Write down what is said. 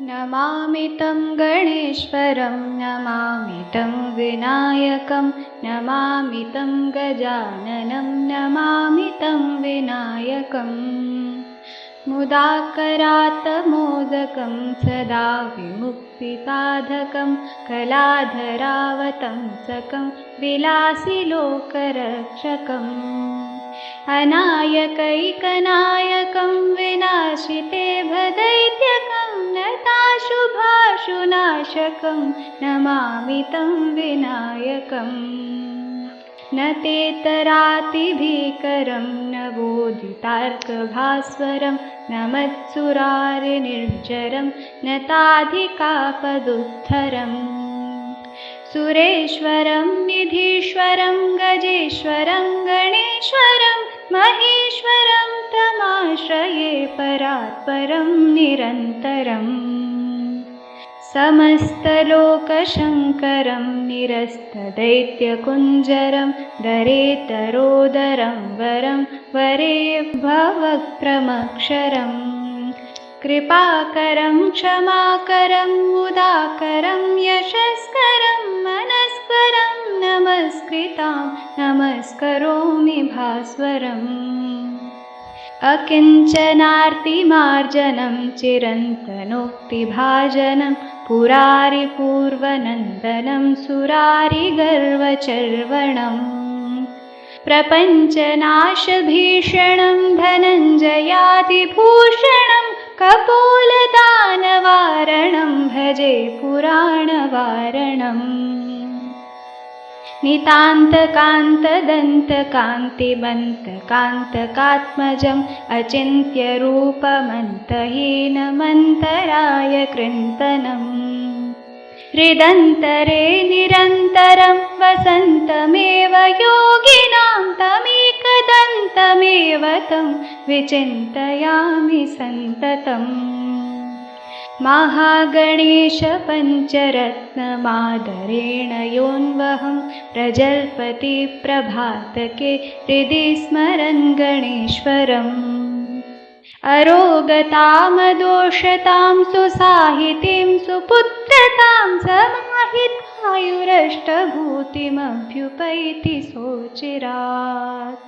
नमामि तं गणेश्वरं नमामि तं विनायकं नमामि तं गजाननं नमामि तं विनायकम् मुदाकरात्मोदकं सदा विमुक्तिसाधकं कलाधरावतंसकं विलासिलोकरक्षकम् अनायकैकनायकं विनाशिते भदैत्यकं नताशुभाशुनाशकं नमामि तं विनायकम् न तेतरातिभीकरं न बोधितार्कभास्वरं न मत्सुरारिनिर्जरं न ताधिकापदुत्थरम् सुरेश्वरं निधीश्वरं गजेश्वरं गणेश्वरं महेश्वरं तमाश्रये परात्परं निरन्तरम् समस्तलोकशङ्करं निरस्तदैत्यकुञ्जरं दरेतरोदरं वरं वरे भवक्त्रमक्षरम् कृपाकरं क्षमाकरं मुदाकरं यशस्करं मनस्करं नमस्कृतां नमस्करोमि भास्वरम् अकिञ्चनार्तिमार्जनं चिरन्तनोक्तिभाजनं पुरारिपूर्वनन्दनं सुरारिगर्वचर्वणम् प्रपञ्चनाशभीषणं धनञ्जयादिभूषणं कपोलदानवारणं भजे पुराणवारणम् नितान्तकान्तदन्तकान्तिमन्तकान्तकात्मजम् अचिन्त्यरूपमन्तहीनमन्तराय कृन्तनम् हृदन्तरे निरन्तरं वसन्तमेव योगिनां तमेकदन्तमेव तं विचिन्तयामि सन्ततम् महागणेशपञ्चरत्नमादरेण योऽन्वहं प्रजल्पति प्रभातके हृदि स्मरन् गणेश्वरम् अरोगतामदोषतां सुसाहितीं सुपुत्रतां समाहितायुरष्टभूतिमभ्युपैति सोचिरात्।